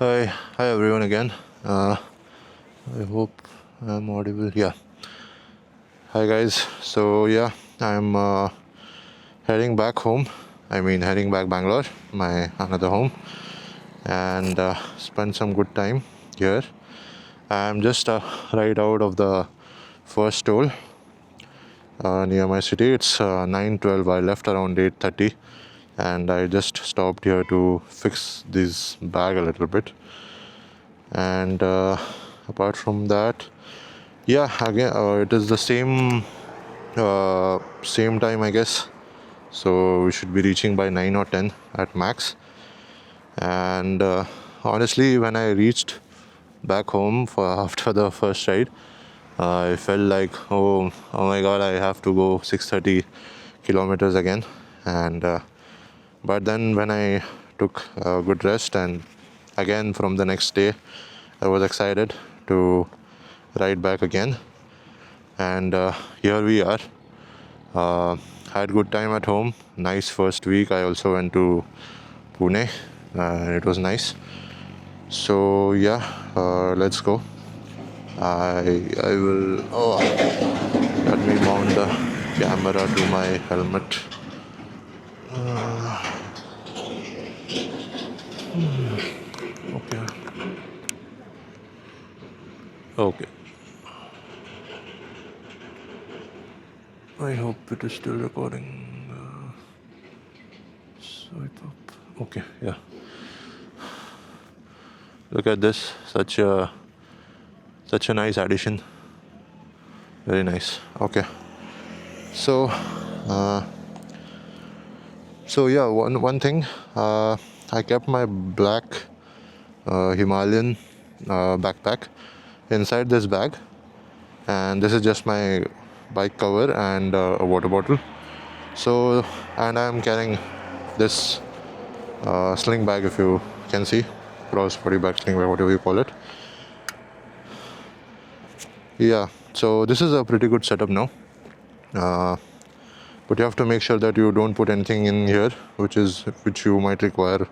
Hi everyone again. I hope I'm audible. Yeah. Hi guys. So yeah, I'm heading back home. I mean, heading back Bangalore, my another home, and spend some good time here. I'm just right out of the first toll near my city. It's 9:12. I left around 8:30, and I just stopped here to fix this bag a little bit. And apart from that, yeah, again, it is the same time, I guess. So we should be reaching by 9 or 10 at max. And honestly, when I reached back home for after the first ride, I felt like, oh my god, I have to go 630 kilometers again. And but then when I took a good rest, and again from the next day, I was excited to ride back again. And here we are. uh, had good time at home. Nice first week. I also went to Pune, and it was nice. So yeah, let's go. I will. Oh, let me mount the camera to my helmet. Okay. Okay. I hope it is still recording. Swipe up. Okay. Yeah. Look at this. Such a nice addition. Very nice. Okay. So, uh, yeah. One thing. I kept my black Himalayan backpack inside this bag, and this is just my bike cover and a water bottle. So, and I'm carrying this sling bag, if you can see, cross body bag, sling bag, whatever you call it. Yeah. So this is a pretty good setup now. But you have to make sure that you don't put anything in here which you might require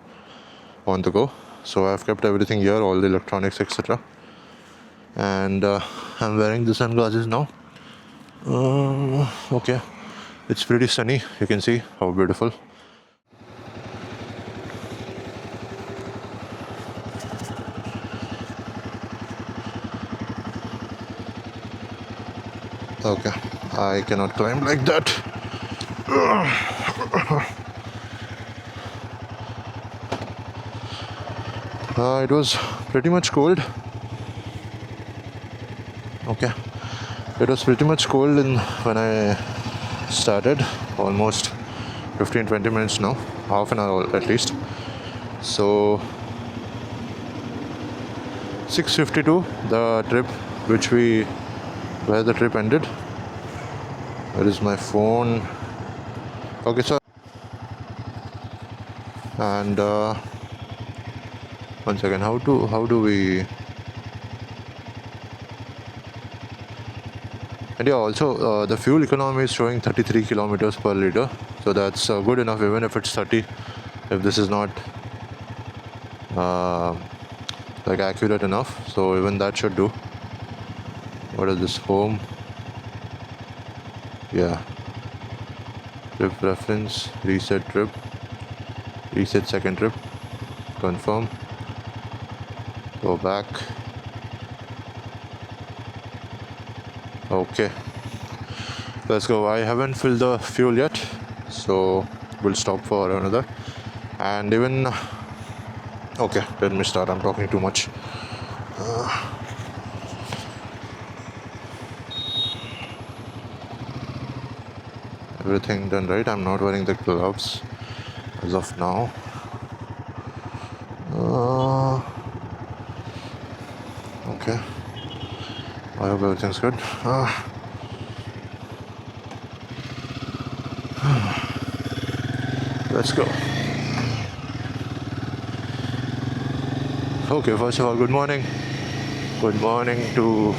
on the go. So I've kept everything here, all the electronics, etc. And I'm wearing the sunglasses now. Okay, it's pretty sunny. You can see how beautiful. Okay, I cannot climb like that. It was pretty much cold. Okay, it was pretty much cold when I started. Almost 15-20 minutes now, half an hour at least. So 6:52, the trip where the trip ended. Where is my phone? Okay, so and one second. How do we? And yeah, also the fuel economy is showing 33 kilometers per liter, so that's good enough, even if it's 30. If this is not like accurate enough, so even that should do. What is this? Home? Yeah. Trip reference. Reset trip. Reset second trip. Confirm. Go back. Okay, let's go. I haven't filled the fuel yet, so we'll stop for another. And even okay, let me start. I'm talking too much. Everything done right. I'm not wearing the gloves as of now. Okay, I hope everything's good. Let's go. Okay, first of all, good morning. Good morning to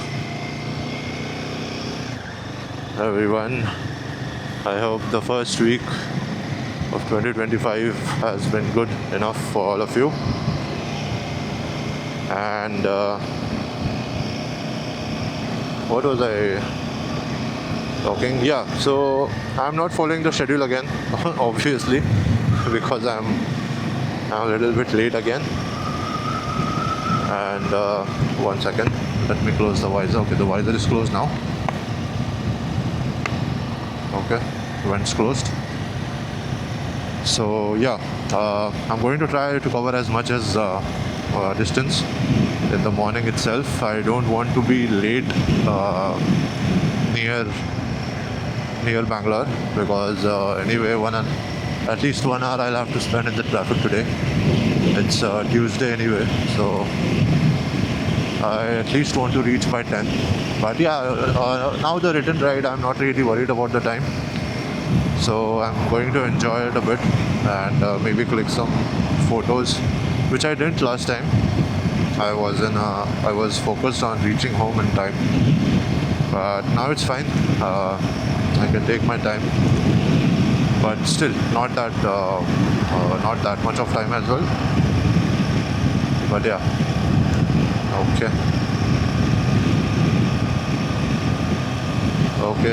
everyone. I hope the first week of 2025 has been good enough for all of you. And what was I talking? Yeah, so I'm not following the schedule again, obviously, because I'm a little bit late again. And 1 second, let me close the visor. Okay, the visor is closed now. Okay, vent's closed. So yeah, I'm going to try to cover as much as distance in the morning itself. I don't want to be late near Bangalore, because anyway at least 1 hour I'll have to spend in the traffic today. It's Tuesday anyway, so I at least want to reach by 10. But yeah, now the return ride, I'm not really worried about the time. So I'm going to enjoy it a bit and maybe click some photos, which I didn't last time. I was focused on reaching home in time, but now it's fine. I can take my time, but still not that much of time as well. But yeah, okay.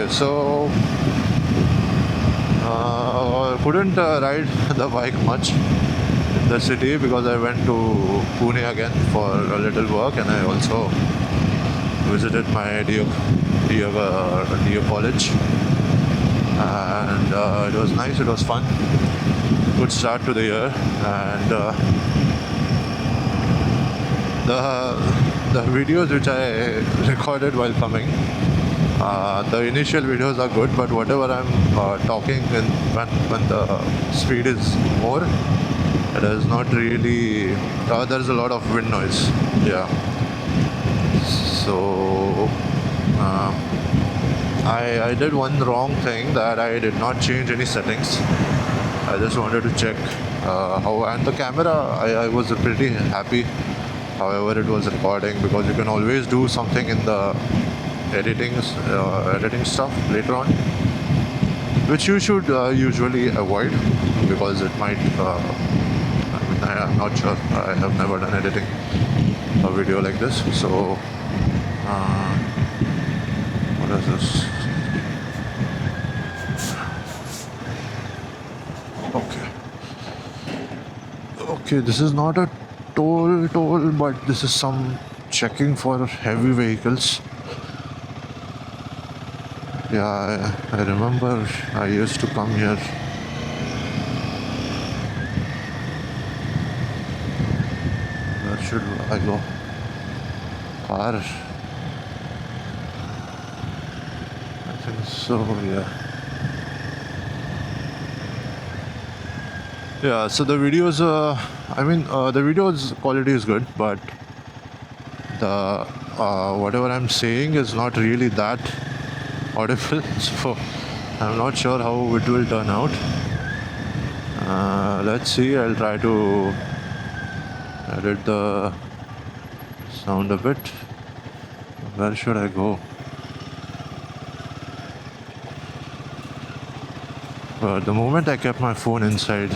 So couldn't ride the bike much in the city because I went to Pune again for a little work, and I also visited my dear college, and it was nice. It was fun. Good start to the year, and the videos which I recorded while coming. The initial videos are good, but whatever I'm talking when the speed is more, it is not really. There's a lot of wind noise. Yeah. So I did one wrong thing, that I did not change any settings. I just wanted to check how, and the camera, I was pretty happy. However, it was recording, because you can always do something in the editing stuff later on, which you should usually avoid, because it might I'm not sure. I have never done editing a video like this. So what is this? Okay, this is not a toll, but this is some checking for heavy vehicles. Yeah, I remember I used to come here. Where should I go? Car. I think so, yeah. Yeah, so the videos, the videos quality is good, but the whatever I'm saying is not really that audible, so I'm not sure how it will turn out. Let's see. I'll try to edit the sound a bit. Where should I go? The moment I kept my phone inside.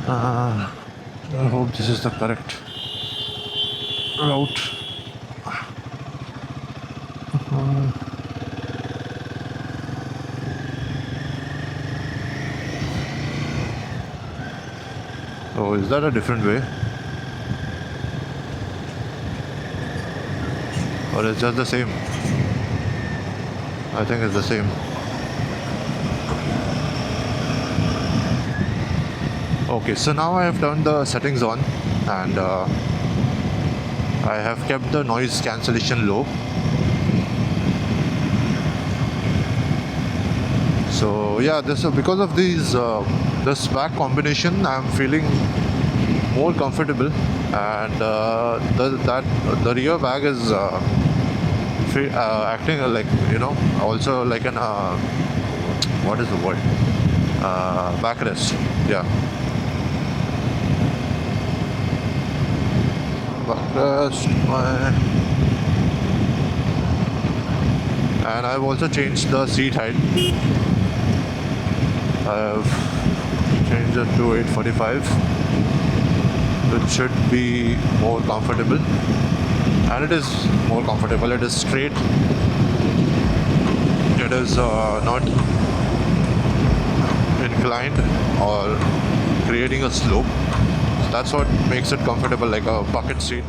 I hope this is the correct route. Oh, is that a different way? Or is that the same? I think it's the same. Okay, so now I have turned the settings on, and I have kept the noise cancellation low. So yeah, because of this back combination, I'm feeling more comfortable, and the rear bag is acting like, also like an what is the word? Backrest. Yeah. Backrest. And I've also changed the seat height. I've changed it to 845. It should be more comfortable, and it is more comfortable. It is straight. It is not inclined or creating a slope. So that's what makes it comfortable, like a bucket seat.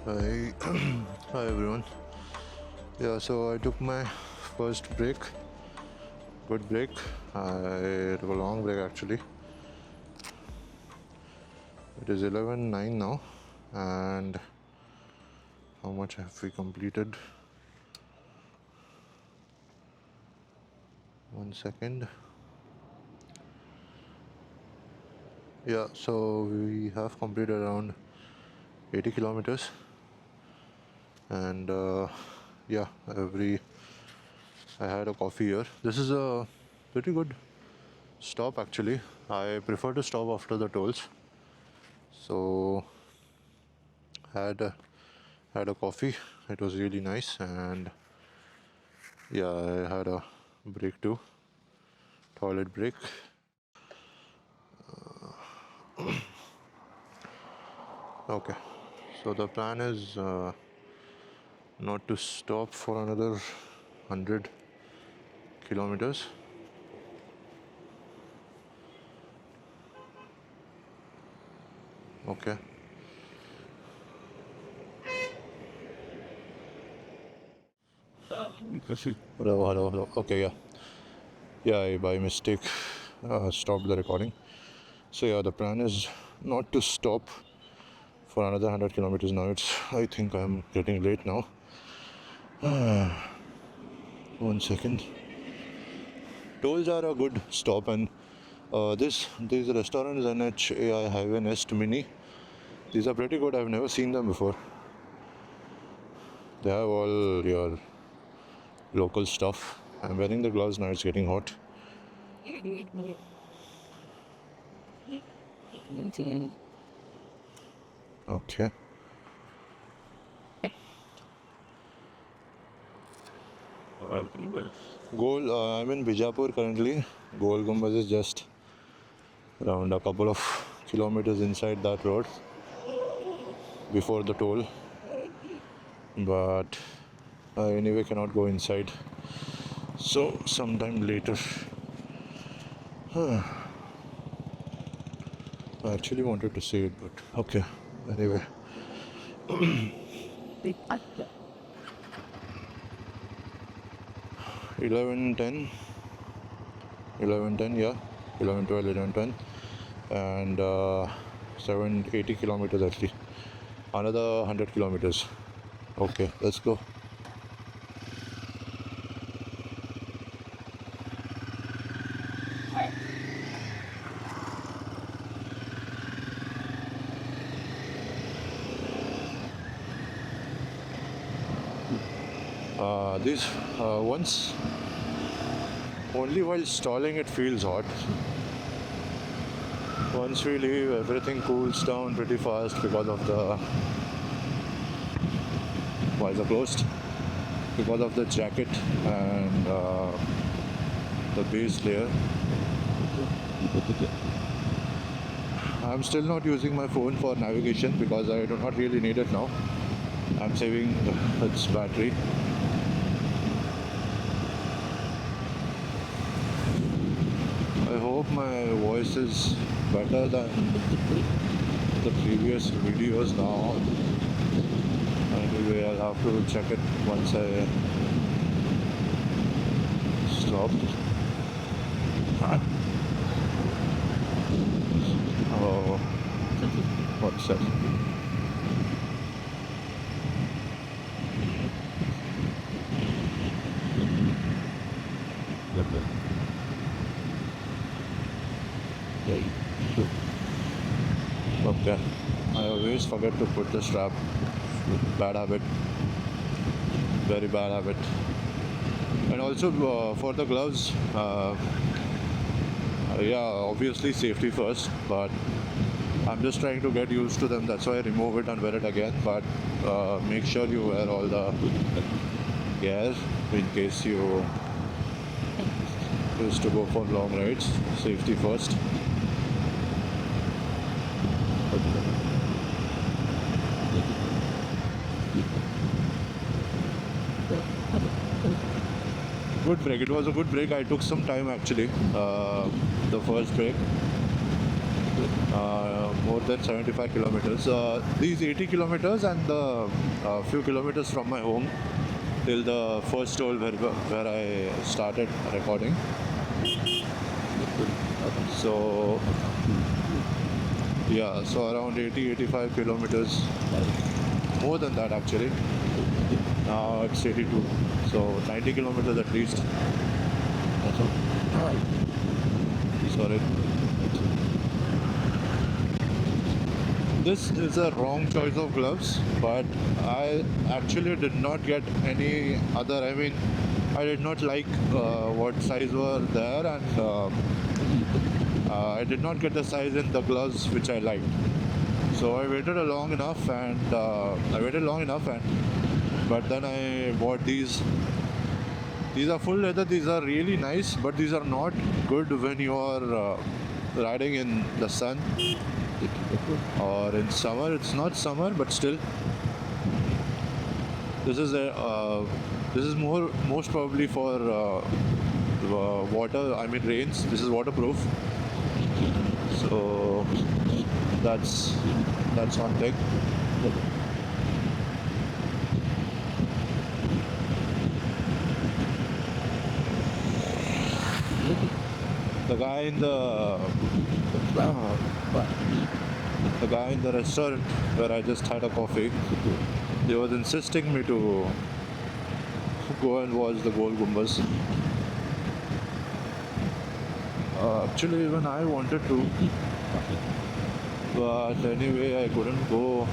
Hi, hi everyone. Yeah, so I took my first break. Good break. I took a long break actually. It is 11:09 now, and how much have we completed? 1 second. Yeah, so we have completed around 80 kilometers, and yeah, I had a coffee here. This is a pretty good stop actually. I prefer to stop after the tolls. So had a coffee. It was really nice, and yeah, I had a break too, toilet break. Okay, so the plan is not to stop for another 100 kilometers. Okay. Hello. Okay, yeah. Yeah, I by mistake stopped the recording. So yeah, the plan is not to stop for another 100 kilometers now. I think I'm getting late now. 1 second. Tolls are a good stop, and these restaurants NHAI Highway Nest Mini. These are pretty good. I've never seen them before. They have all your local stuff. I'm wearing the gloves now. It's getting hot. Okay. I'm in Bijapur currently. Gol Gumbaz is just around a couple of kilometers inside that road before the toll. But I anyway cannot go inside. So sometime later. I actually wanted to say it, but okay. Anyway. 11:10, 11:10, yeah, 11:12, 11:10, and 780 kilometers actually. Another 100 kilometers. Okay, let's go. This once only while stalling it feels hot. Once we leave, everything cools down pretty fast because of the visor closed, because of the jacket and the base layer. I'm still not using my phone for navigation because I do not really need it now. I'm saving its battery. I hope my voice is better than the previous videos now. Anyway, I'll have to check it once I stop. Oh, what's that? Okay. I always forget to put the strap. Bad habit. Very bad habit. And also for the gloves, yeah, obviously safety first, but I'm just trying to get used to them. That's why I remove it and wear it again. But make sure you wear all the gear in case you used to go for long rides. Safety first. Good break. It was a good break. I took some time actually. The first break. More than 75 kilometers. These 80 kilometers and the few kilometers from my home till the first toll where I started recording. So yeah, so around 80-85 kilometers. More than that actually. Now it's 82. So 90 kilometers at least. Sorry. This is a wrong choice of gloves, but I actually did not get any other. I mean, I did not like what size were there, and I did not get the size in the gloves which I liked. So I waited long enough, but then I bought these. These are full leather. These are really nice, but these are not good when you are riding in the sun or in summer. It's not summer, but still, this is most probably for water. I mean rains. This is waterproof. So that's one thing. The guy in the restaurant where I just had a coffee, he was insisting me to go and watch the Gol Gumbaz. Actually, even I wanted to, but anyway, I couldn't go.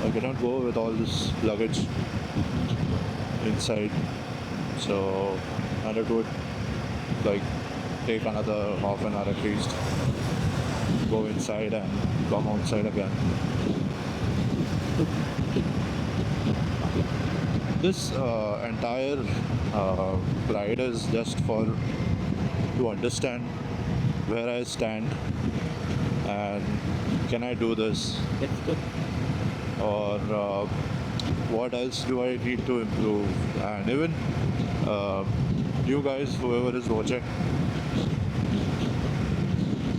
I cannot go with all this luggage inside, so I had to take another half an hour at least, go inside and come outside again. This entire ride is just to understand where I stand and can I do this, or what else do I need to improve, and even you guys, whoever is watching,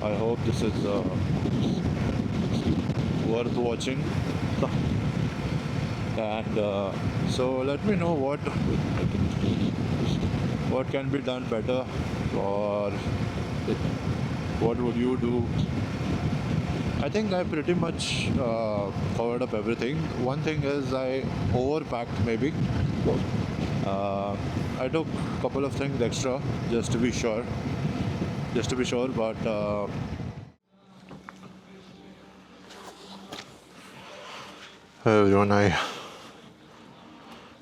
I hope this is worth watching. And so let me know what can be done better, or what would you do. I think I pretty much covered up everything. One thing is I overpacked maybe. I took a couple of things extra just to be sure, but hey everyone, I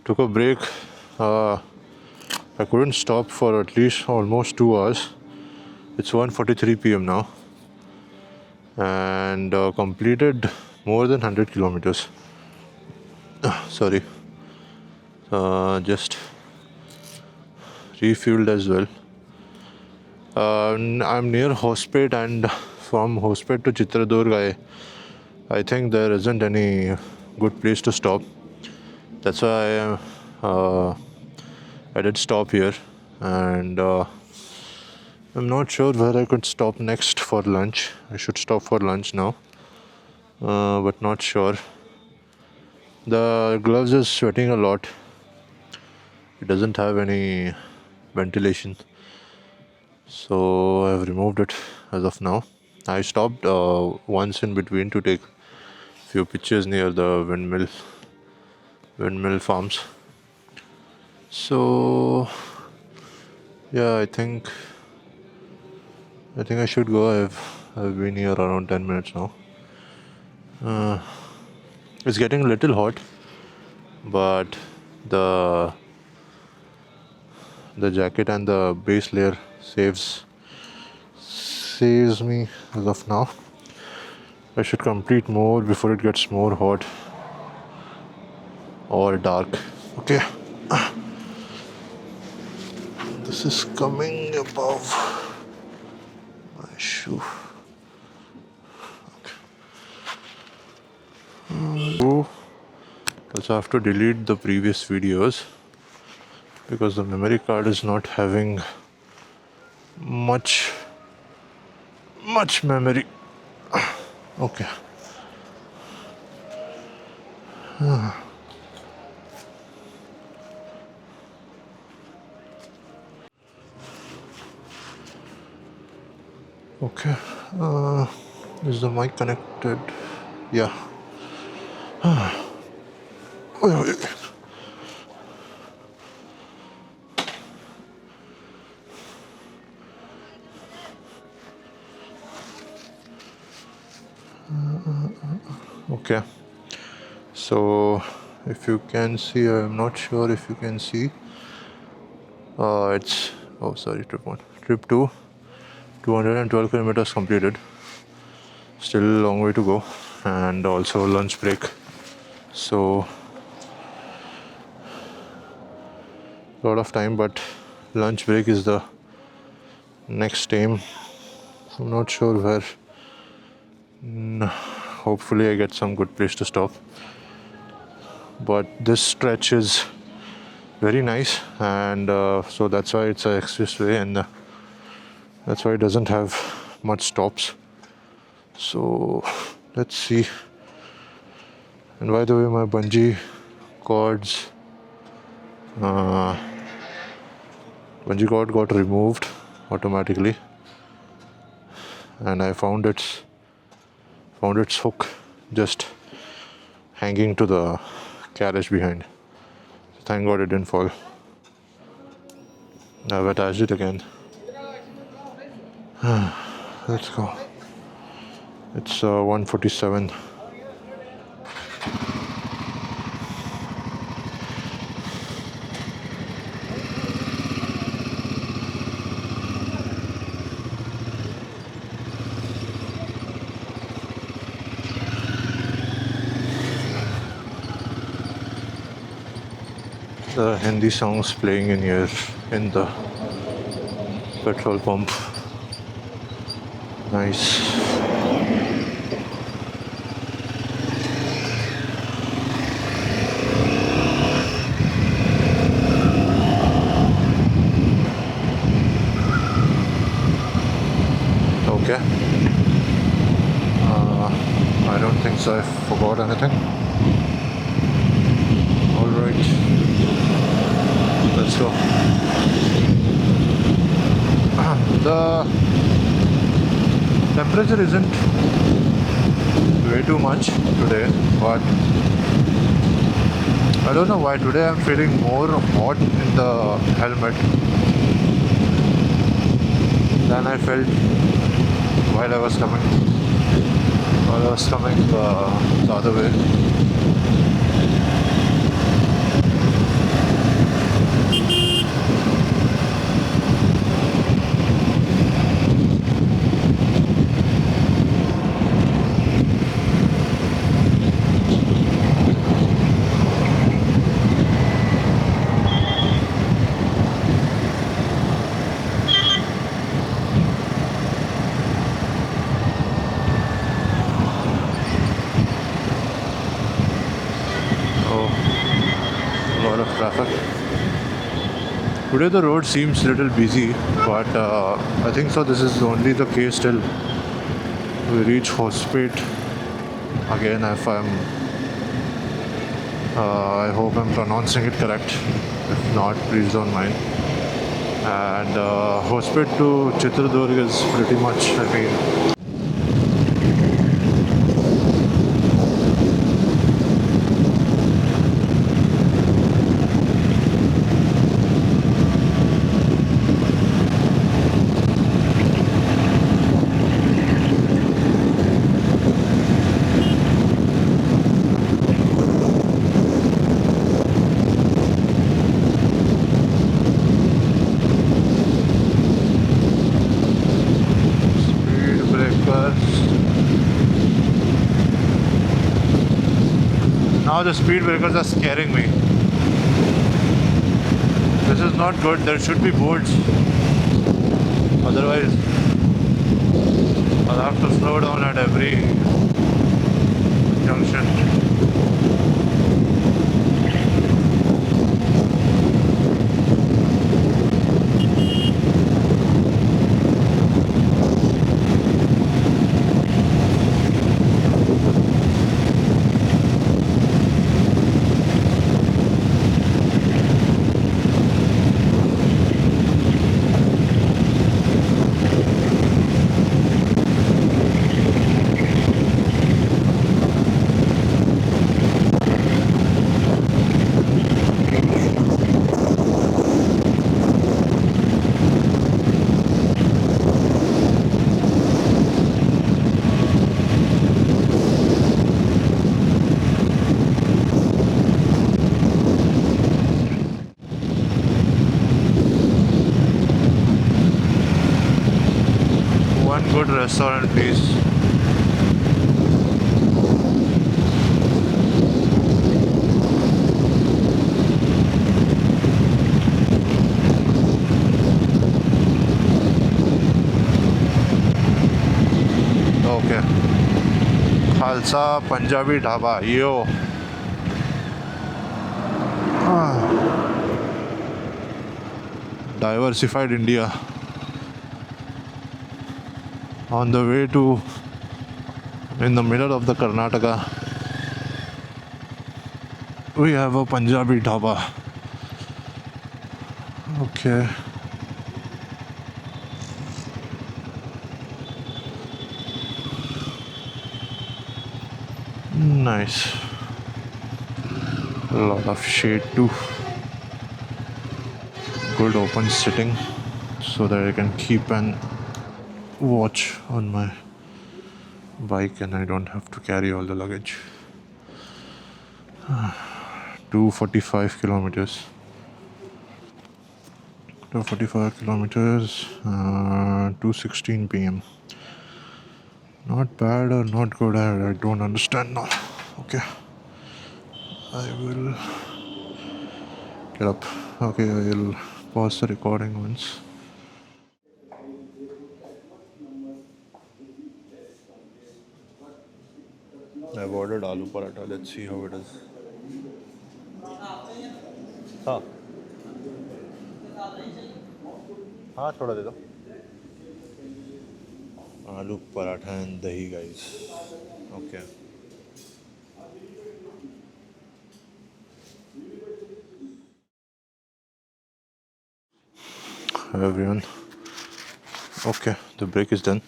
took a break. I couldn't stop for at least almost 2 hours. It's 1:43 p.m. now, and completed more than 100 kilometers. Sorry. Just refueled as well. I'm near Hospet, and from Hospet to Chitradurg, I think there isn't any good place to stop. That's why I did stop here, and I'm not sure where I could stop next for lunch. I should stop for lunch now, but not sure. The gloves is sweating a lot. It doesn't have any ventilation, so I've removed it as of now. I stopped once in between to take few pictures near the windmill farms. So yeah, I think I should go. I've been here around 10 minutes now. It's getting a little hot, but the jacket and the base layer saves me as of now. I should complete more before it gets more hot or dark. Okay. This is coming above my shoe. So also have to delete the previous videos because the memory card is not having much memory. Okay. Okay. Is the mic connected? Yeah. Wait. Okay. So if you can see, I'm not sure if you can see. It's trip 1, trip 2, 212 kilometers completed. Still a long way to go, and also lunch break. So a lot of time, but lunch break is the next aim. I'm not sure where. Hopefully I get some good place to stop. But this stretch is very nice, and so that's why it's an expressway, and that's why it doesn't have much stops. So let's see. And by the way, my bungee cords got removed automatically, and I found its hook just hanging to the carriage behind. Thank God it didn't fall. I've attached it again. Let's go. It's 1:47. The Hindi songs playing in here in the petrol pump. Nice. Okay. I don't think so. I forgot anything. All right. Let's go. The temperature isn't way too much today, but I don't know why today I'm feeling more hot in the helmet than I felt while I was coming the other way. Traffic. Today the road seems little busy, but I think so. This is only the case till we reach Hospet. Again, if I hope I'm pronouncing it correct. If not, please don't mind. And Hospet to Chitradurg is pretty much, I mean, speed breakers. Now the speed breakers are scaring me. This is not good. There should be boards. Otherwise, I'll have to slow down at every junction. One good restaurant, please. Okay. Khalsa Punjabi Dhaba. Yo. Diversified India. On the way to, in the middle of the Karnataka, we have a Punjabi Dhaba. Okay. Nice. A lot of shade too. Good open sitting so that I can keep an watch on my bike and I don't have to carry all the luggage. 245 kilometers. 245 kilometers, 2:16 p.m. Not bad or not good, I don't understand now. Okay, I will get up. Okay, I will pause the recording once. I've ordered aloo paratha. Let's see how it is. हाँ हाँ थोड़ा दे दो. Aloo paratha and dahi, guys. Okay. Hi everyone. Okay, the break is done.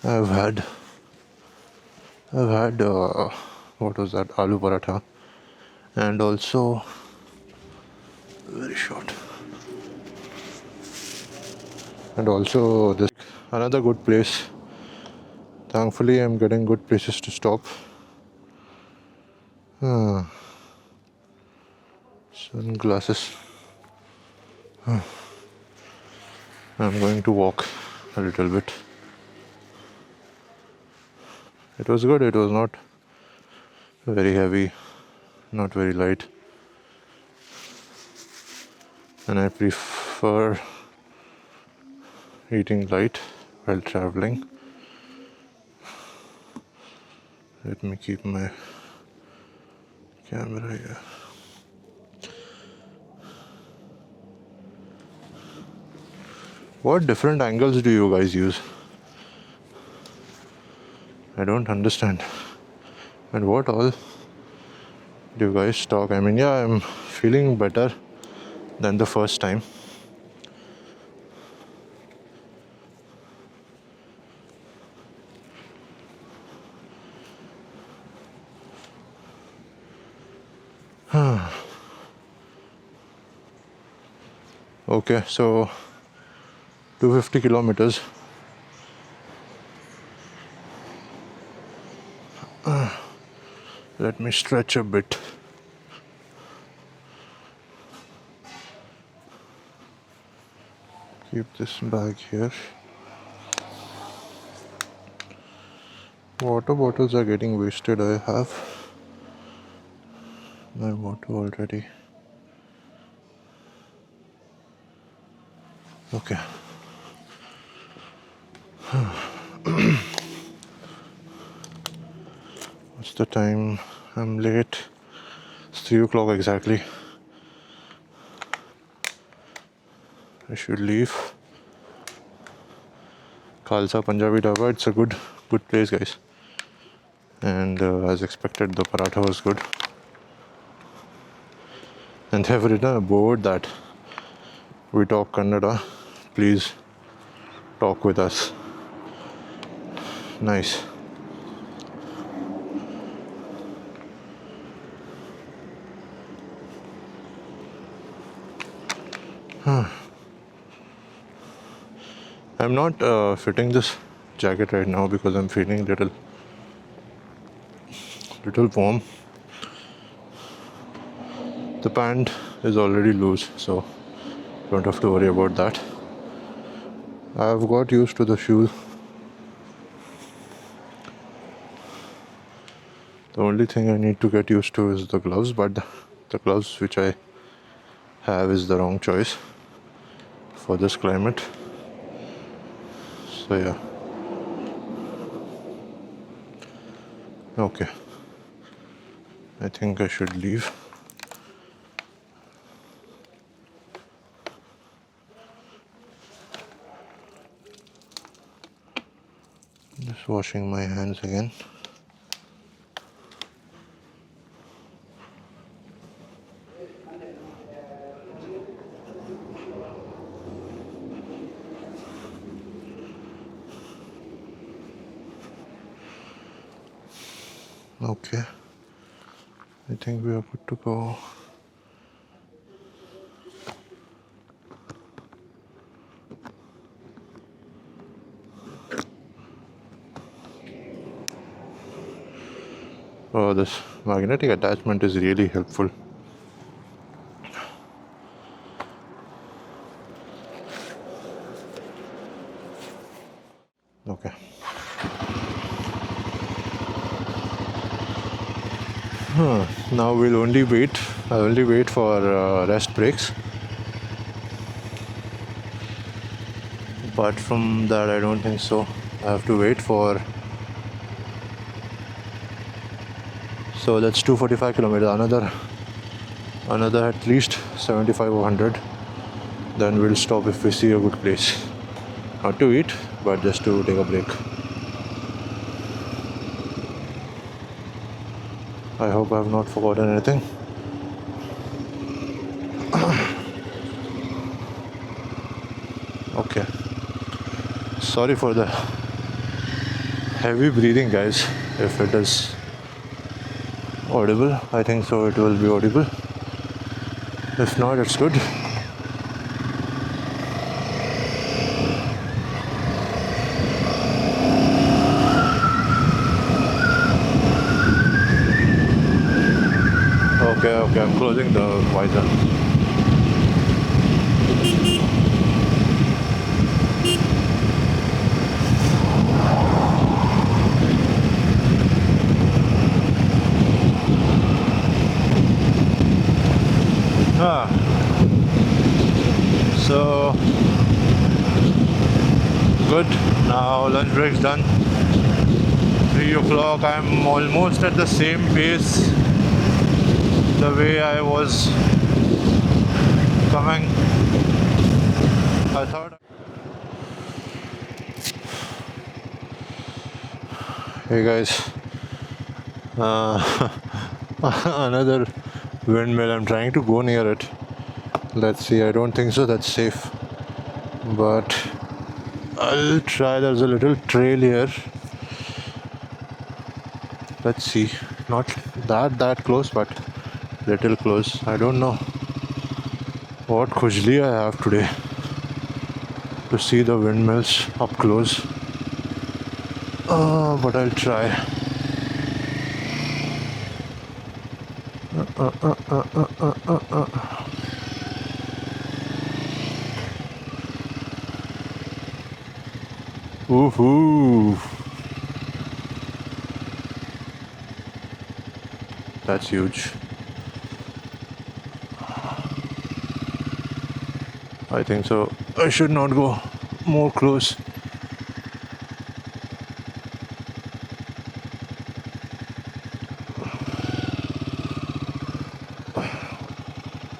I've had what was that, aloo paratha, and also very short, and also this another good place. Thankfully I'm getting good places to stop. Sunglasses. I'm going to walk a little bit. It was good. It was not very heavy, not very light, and I prefer eating light while traveling. Let me keep my camera here. What different angles do you guys use? I don't understand. And what all do you guys talk? I mean, yeah, I'm feeling better than the first time. Okay, so 250 kilometers. Let me stretch a bit. Keep this bag here. Water bottles are getting wasted. I have my water already. Okay. What's the time? I'm late. It's 3 o'clock exactly. I should leave. Khalsa Punjabi Dhaba. It's a good place, guys. And as expected, the paratha was good. And they have written a board that we talk Kannada. Please talk with us. Nice. I'm not fitting this jacket right now because I'm feeling little warm. The pant is already loose, so don't have to worry about that. I've got used to the shoes. The only thing I need to get used to is the gloves, but the gloves which I have is the wrong choice for this climate. So yeah. Okay. I think I should leave. Just washing my hands again. Okay. I think we are good to go. Oh, this magnetic attachment is really helpful. Okay. Now we'll only wait. I'll only wait for rest breaks. Apart from that, I don't think so. I have to wait for. So that's 245 kilometers. Another at least 75 or 100. Then we'll stop if we see a good place. Not to eat, but just to take a break. I hope I have not forgotten anything. Okay. Sorry for the heavy breathing, guys. If it is audible, I think so it will be audible. If not, it's good. Okay, I'm closing the visor. So good. Now lunch break's done. 3 o'clock. I'm almost at the same pace the way I was coming. I thought Hey guys, uh, another windmill. I'm trying to go near it. Let's see. I don't think so. That's safe, but I'll try. There's a little trail here. Let's see. Not that close, but little close. I don't know what khujli I have today to see the windmills up close. But I'll try. Woohoo! That's huge. I think so. I should not go more close.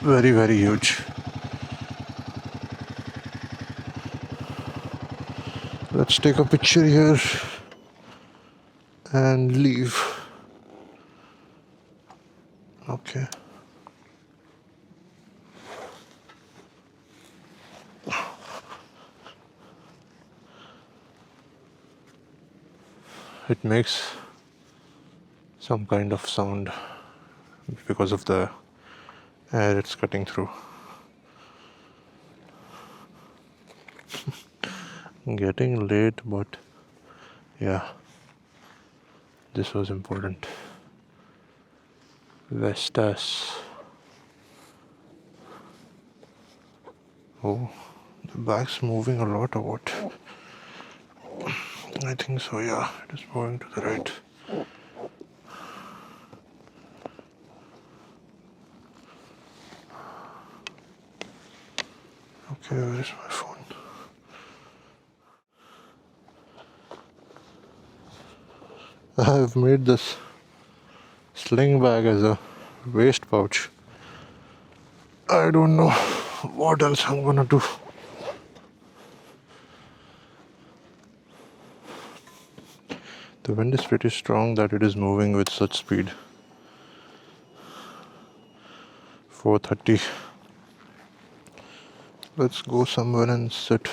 Very, very huge. Let's take a picture here and leave. Okay. It makes some kind of sound because of the air it's cutting through. Getting late, but yeah, this was important. Vestas. Oh, the bag's moving a lot or what? I think so, yeah. It is moving to the right. Okay, where is my phone? I've made this sling bag as a waste pouch. I don't know what else I'm gonna do. The wind is pretty strong that it is moving with such speed. 4:30. Let's go somewhere and sit.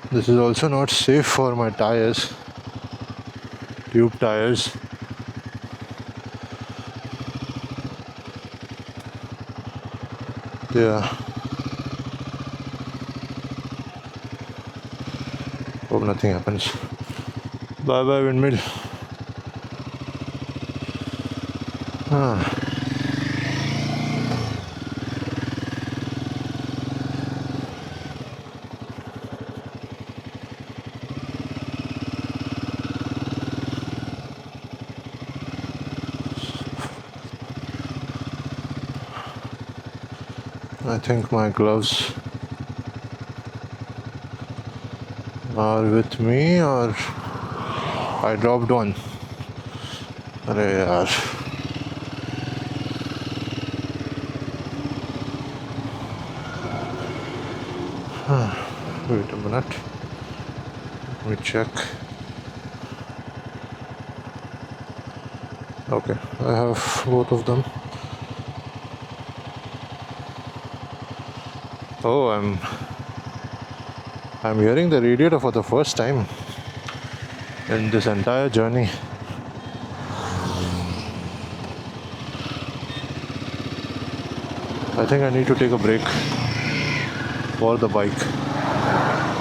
This is also not safe for my tires, tube tires. Yeah. Hope nothing happens. Bye bye, windmill. I think my gloves are with me or I dropped one. Arey yaar. Wait a minute. Let me check. Okay, I have both of them. Oh, I'm hearing the radiator for the first time in this entire journey. I think I need to take a break for the bike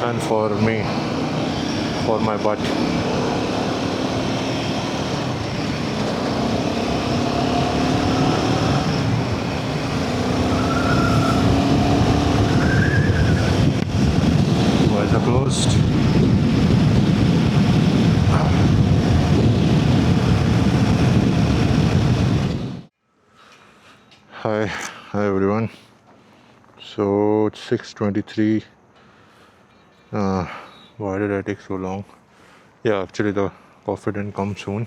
and for me, for my butt. Eyes are closed. Hi everyone. So it's 6:23. Why did I take so long? Yeah, actually the coffee didn't come soon.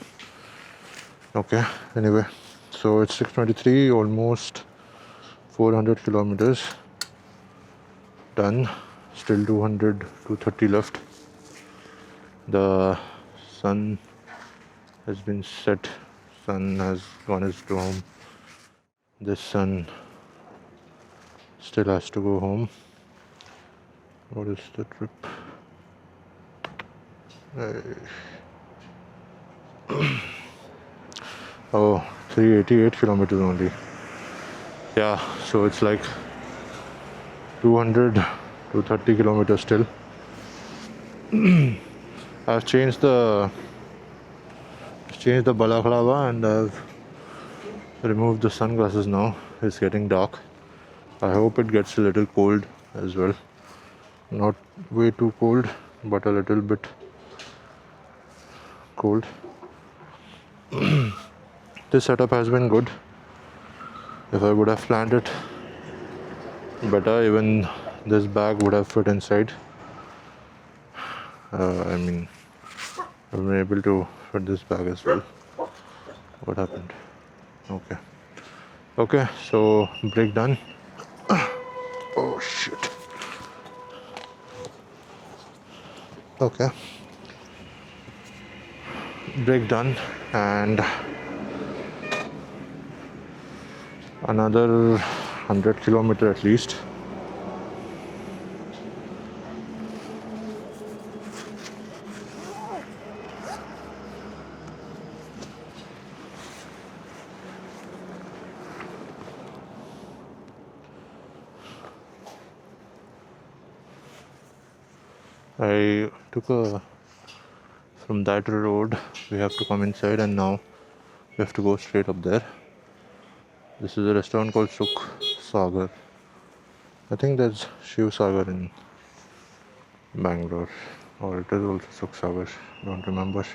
Okay, anyway, so it's 6:23, almost 400 kilometers done. Still 200, 230 left. The sun has been set. Sun has gone to home. This sun still has to go home. What is the trip? Oh, 388 kilometers only. Yeah, so it's like 200, 230 kilometers still. I've changed the balaclava and I've removed the sunglasses now. It's getting dark. I hope it gets a little cold as well. Not way too cold, but a little bit cold. This setup has been good. If I would have planned it better, even this bag would have fit inside. I've been able to fit this bag as well. What happened? Okay, so brake done. Oh shit. Okay, brake done, and another 100 kilometer at least. I took from that road, we have to come inside, and now we have to go straight up there. This is a restaurant called Sukh Sagar. I think there's Shiv Sagar in Bangalore, or it is also Sukh Sagar, don't remember.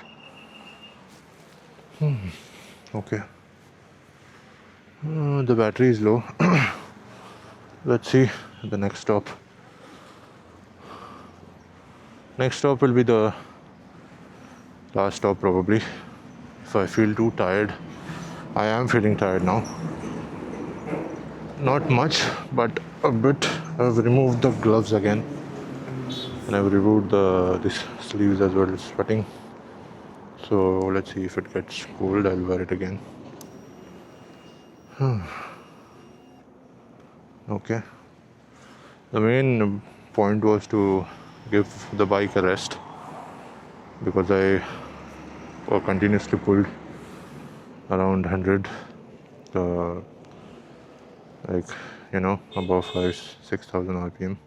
Okay. The battery is low. Let's see the next stop. Next stop will be the last stop probably. If I feel too tired, I am feeling tired now. Not much, but a bit. I've removed the gloves again, and I've removed these sleeves as well. It's sweating. So let's see if it gets cold. I'll wear it again. Okay. The main point was to give the bike a rest because I continuously pulled around 100, above 5,000-6,000 RPM.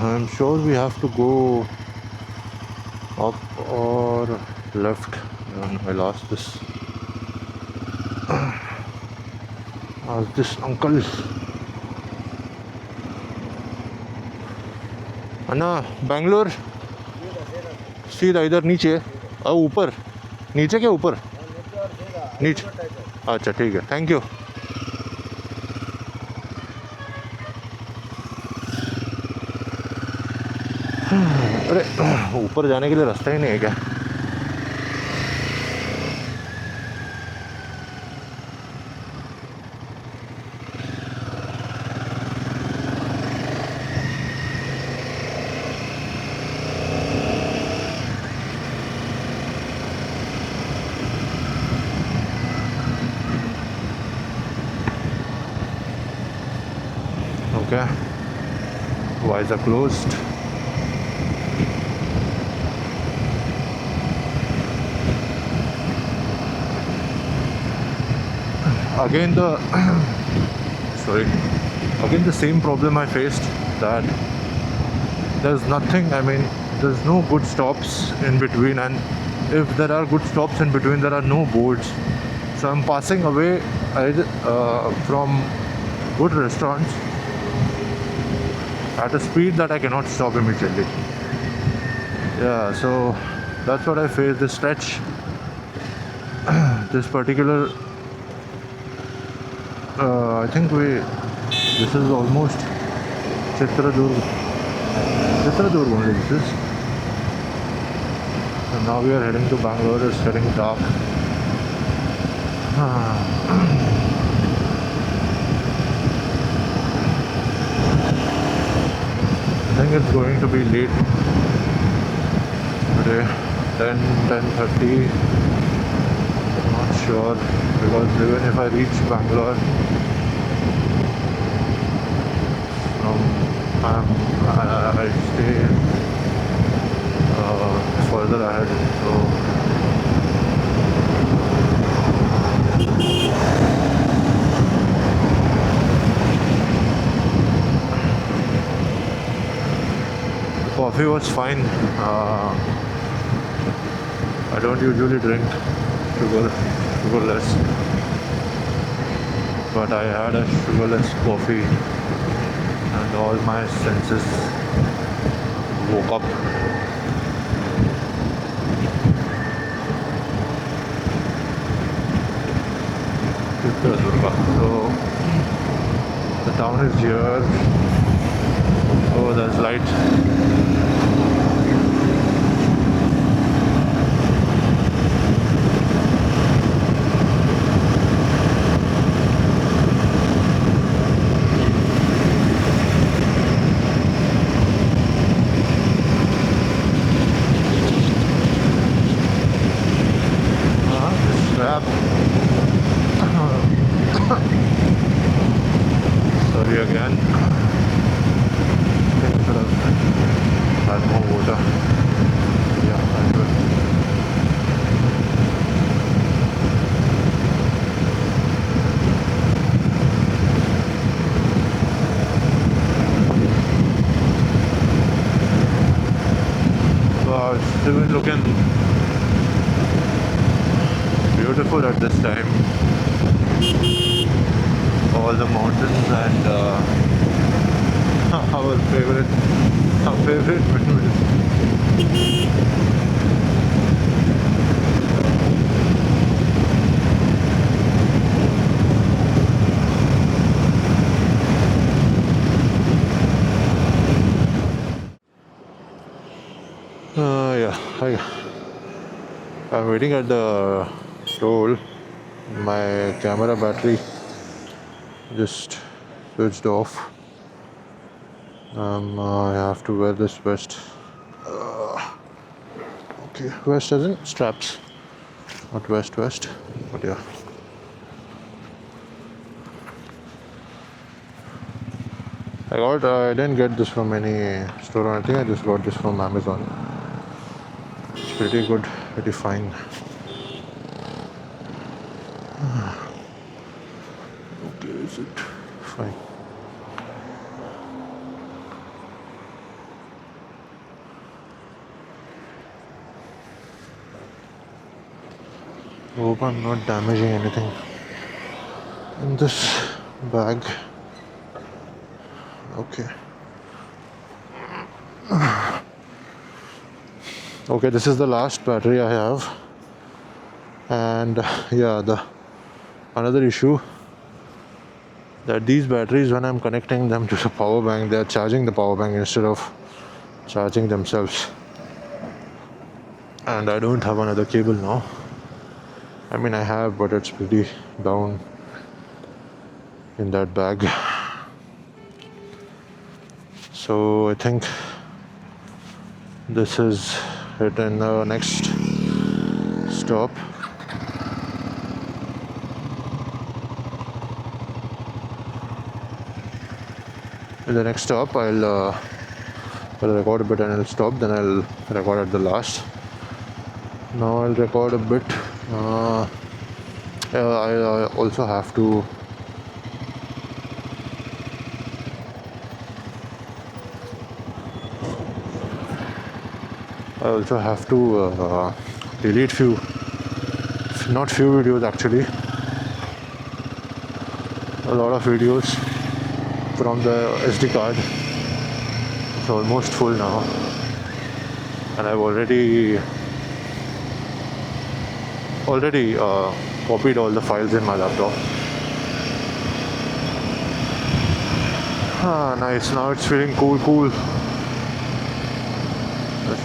I'm sure we have to go up or left. I lost this. Ask this uncle. अन्ना बैंगलोर सीधा इधर नीचे ऊपर नीचे क्या ऊपर नीचे अच्छा ठीक है थैंक यू अरे ऊपर जाने के लिए रास्ता ही नहीं है क्या Okay, eyes are closed. Again the same problem I faced, that there's nothing, there's no good stops in between, and if there are good stops in between, there are no boards. So I'm passing away from good restaurants at a speed that I cannot stop immediately. Yeah, so that's what I faced this stretch. This particular I think this is almost Chitradurg. कितना दूर only this is. And now we are heading to Bangalore. It's getting dark. I think it's going to be late today. 10:30. Not sure, because even if I reach Bangalore, I stay further ahead. So coffee was fine. I don't usually drink sugarless, but I had a sugarless coffee and all my senses woke up. So the town is here. Oh, there's light. Sorry again. I think I should have had more water. Yeah, I will. Wow, it's even looking beautiful at this time. All the mountains and our favorite windmill. I'm waiting at the toll. My camera battery just switched off. I have to wear this vest. Okay, vest as in straps, not vest, but yeah. I didn't get this from any store or anything. I just got this from Amazon. It's pretty good, pretty fine. Okay, is it fine? Hope I'm not damaging anything in this bag. Okay. Okay, this is the last battery I have, and another issue that these batteries, when I'm connecting them to the power bank, they are charging the power bank instead of charging themselves, and I don't have another cable now. I mean, I have, but it's pretty down in that bag. So I think this is it in the next stop. In the next stop, I'll record a bit and I'll stop. Then I'll record at the last. Now I'll record a bit. I also have to. Delete not few videos actually. A lot of videos from the SD card. It's almost full now, and I've already copied all the files in my laptop. Nice. Now it's feeling cool.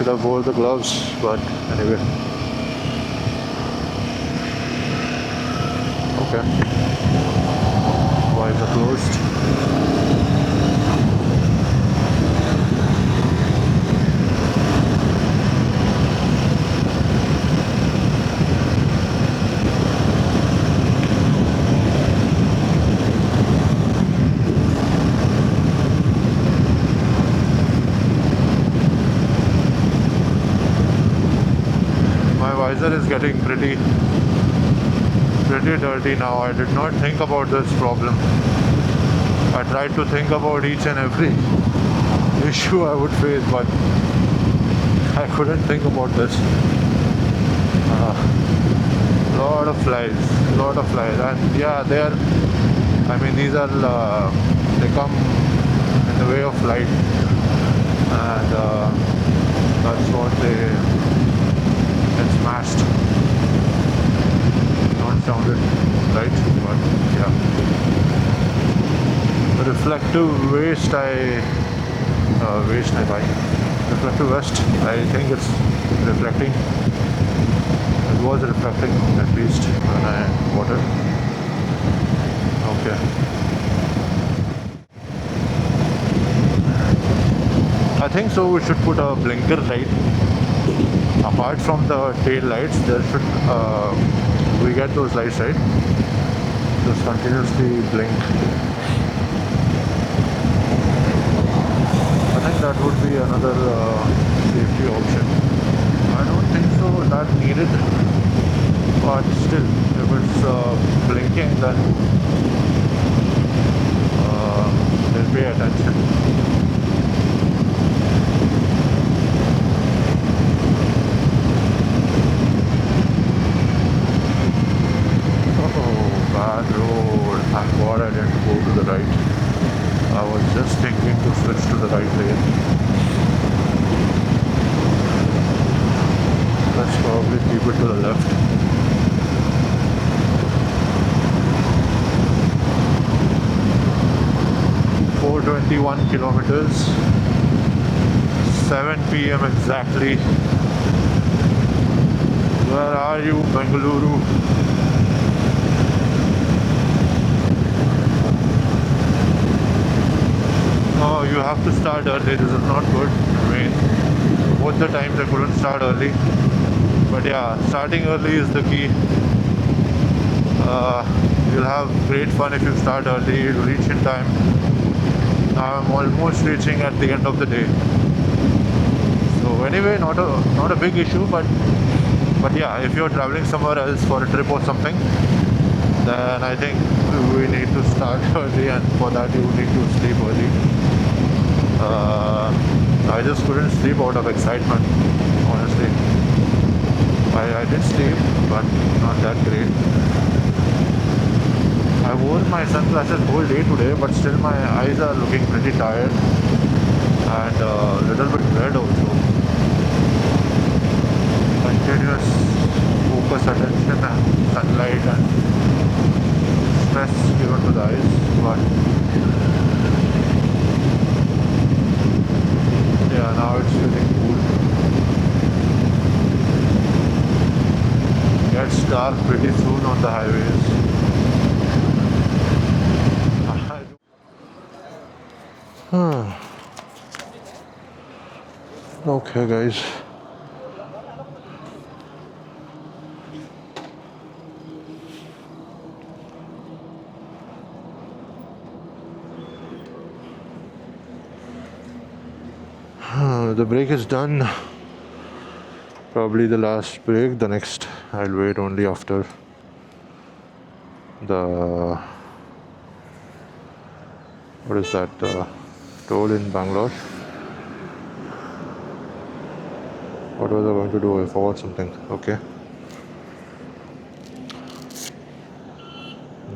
should have wore the gloves, but anyway. Okay. Why is it closed? Visor is getting pretty dirty now. I did not think about this problem. I tried to think about each and every issue I would face, but I couldn't think about this. Lot of flies, and yeah, they are. I mean, these are they come in the way of light, and that's what they. It's smashed. Not sounded right, but yeah. Reflective waste I buy. Reflective vest, I think it's reflecting. It was reflecting at least when I bought it. Okay. I think so we should put a blinker light. Apart from the tail lights, there should we get those lights, right? Just continuously blink. I think that would be another safety option. I don't think so that needed, but still, if it's blinking, then they'll pay attention. Bad road. Thank God I didn't go to the right. I was just thinking to switch to the right lane. Let's probably keep it to the left. .421 kilometers. 7 p.m. exactly. Where are you, Bengaluru? Oh, you have to start early. This is not good. I mean, both the times I couldn't start early. But yeah, starting early is the key. You'll have great fun if you start early. You'll reach in time. Now I'm almost reaching at the end of the day. So anyway, not a big issue, but yeah, if you're traveling somewhere else for a trip or something, then I think we need to start early, and for that you need to sleep early. I just couldn't sleep out of excitement, honestly. I did sleep, but not that great. I wore my sunglasses whole day today, but still my eyes are looking pretty tired and a little bit red also. Continuous focus, attention and sunlight and stress given to the eyes, but yeah, now it's feeling cool. Gets dark pretty soon on the highways. Okay, guys. The break is done. Probably the last break. The next I'll wait only after the what is that toll in Bangalore. What was I going to do? I forgot something. Okay.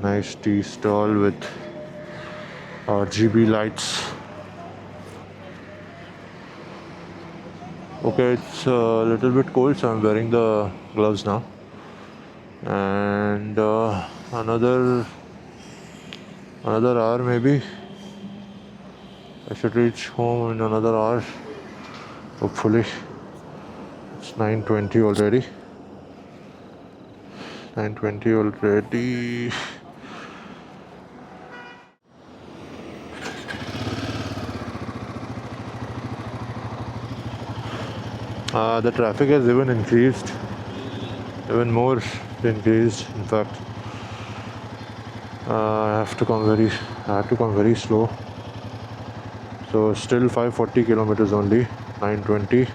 Nice tea stall with RGB lights. Okay, it's a little bit cold, so I'm wearing the gloves now. And another hour maybe. I should reach home in another hour, hopefully. 9:20 already. 9:20 already. The traffic has even increased, even more increased. In fact, I had to come very slow. So still 540 kilometers only. 9:20.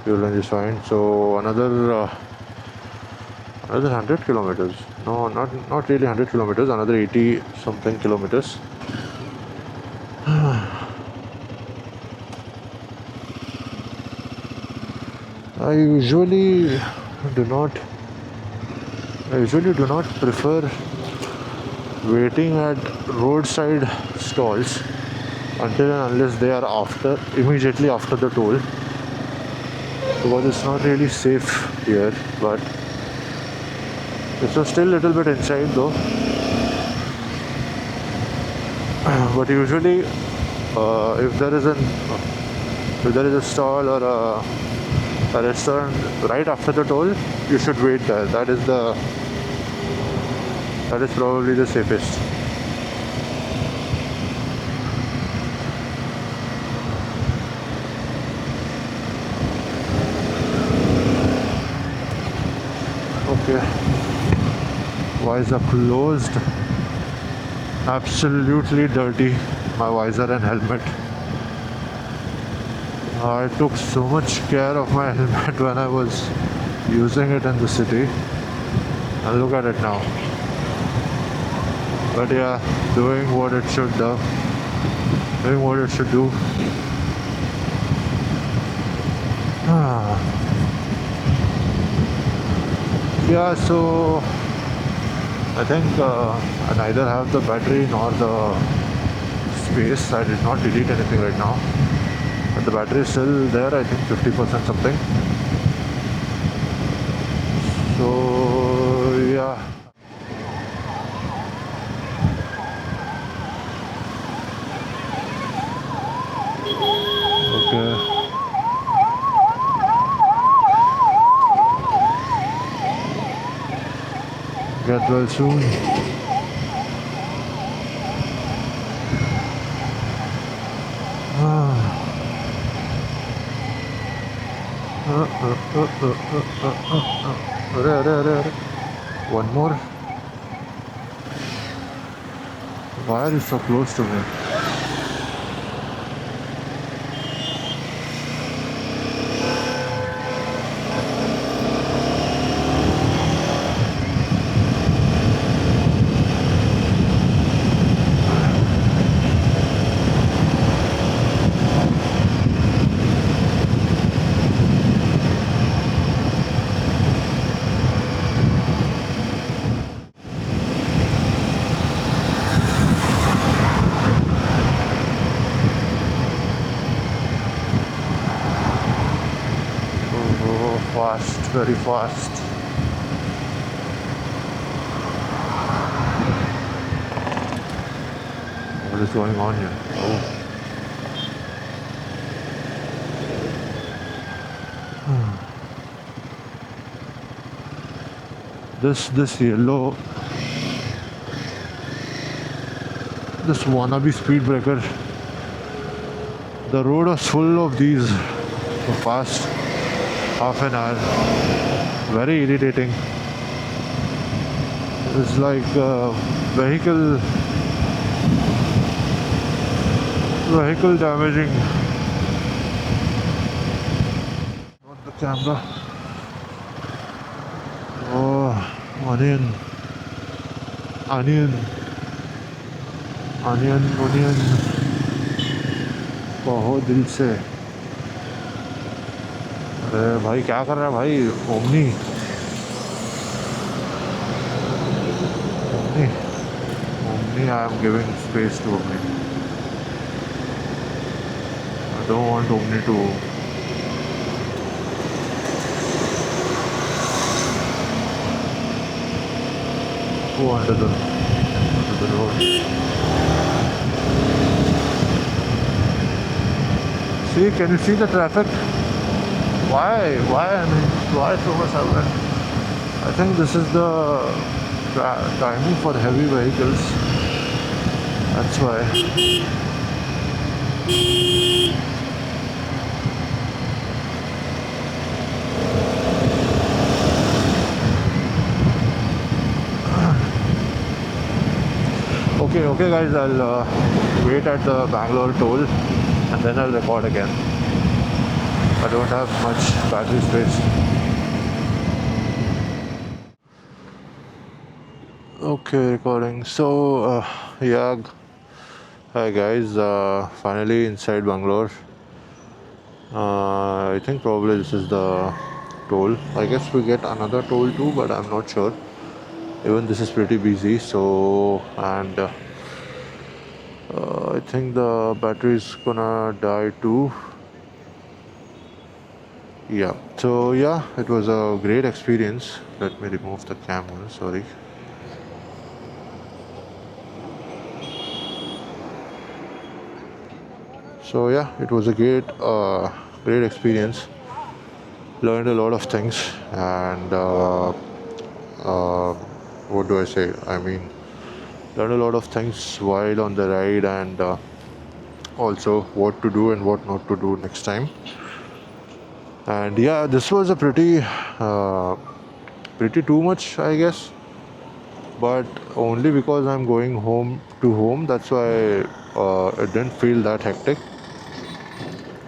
Fuel range is fine. So another 100 kilometers. No, not really 100 kilometers. Another 80 something kilometers. I usually do not prefer waiting at roadside stalls until and unless they are immediately after the toll, because it's not really safe here. But it's still a little bit inside though. But usually if there is a stall or a restaurant right after the toll, you should wait there. That is probably the safest. Okay, visor closed, absolutely dirty, my visor and helmet. I took so much care of my helmet when I was using it in the city, and look at it now. But yeah, doing what it should do. Yeah, so I think I neither have the battery nor the space. I did not delete anything right now, but the battery is still there. I think 50% something. So yeah. Okay. Get well soon. One more. Why are you so close to me? Fast, very fast. What is going on here? Oh. This yellow, this wannabe speed breaker. The road was full of these for past half an hour. Very irritating. It's like vehicle damaging. Not the camera. Oh, onion. बहुत दिल से. अरे भाई क्या कर रहा है भाई? Omni, I am giving space to Omni. I don't want Omni to go under the road. See, can you see the traffic? I mean, why so much away? I think this is the timing for heavy vehicles. That's why. Okay, guys. I'll wait at the Bangalore toll and then I'll record again. I don't have much battery space. Okay, recording. So, yeah. Hi, guys. Finally inside Bangalore. I think probably this is the toll. I guess we get another toll too, but I'm not sure. Even this is pretty busy. So, and I think the battery is gonna die too. Yeah. So yeah, it was a great experience. Let me remove the camera. Sorry. So yeah, it was a great experience. Learned a lot of things, and uh, what do I say? I mean, learned a lot of things while on the ride, and also what to do and what not to do next time. And yeah, this was a pretty too much, I guess. But only because I'm going home to home, that's why it didn't feel that hectic.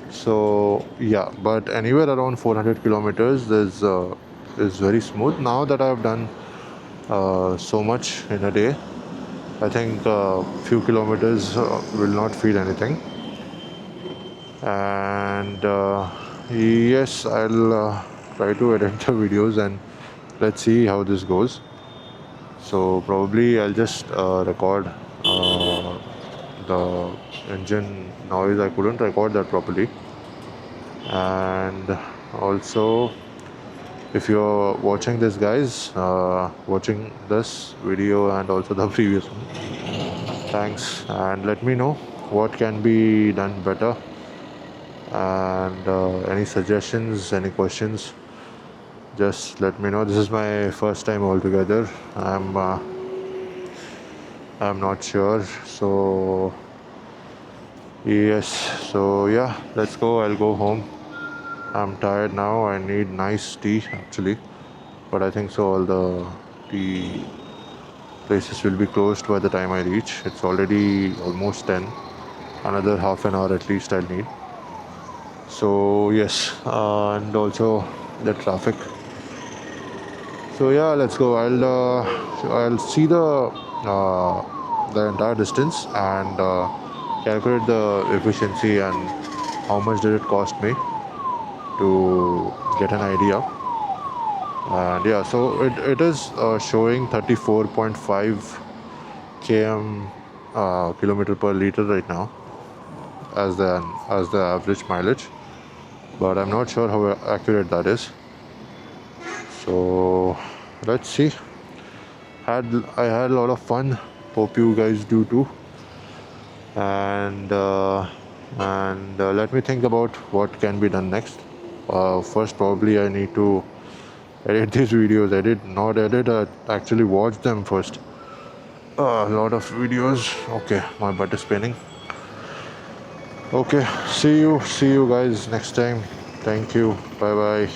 So yeah, but anywhere around 400 kilometers is very smooth. Now that I've done so much in a day, I think a few kilometers will not feel anything. And yes, I'll try to edit the videos and let's see how this goes. So probably I'll just record the engine noise. I couldn't record that properly. And also, if you're watching this, guys, watching this video and also the previous one, thanks, and let me know what can be done better, and any suggestions, any questions, just let me know. This is my first time altogether. I'm not sure, so yes. So yeah, let's go. I'll go home. I'm tired now. I need nice tea actually, but I think so all the tea places will be closed by the time I reach. It's already almost 10. Another half an hour at least I'll need. So yes, and also the traffic. So yeah, let's go. I'll see the entire distance and calculate the efficiency and how much did it cost me to get an idea. And yeah, so it is showing 34.5 km kilometer per liter right now as the average mileage, but I'm not sure how accurate that is. So let's see. I had a lot of fun. Hope you guys do too. And let me think about what can be done next. First, probably I need to edit these videos. Not edit. Actually, watch them first. A lot of videos. Okay, my butt is paining. Okay, see you guys next time. Thank you. Bye bye.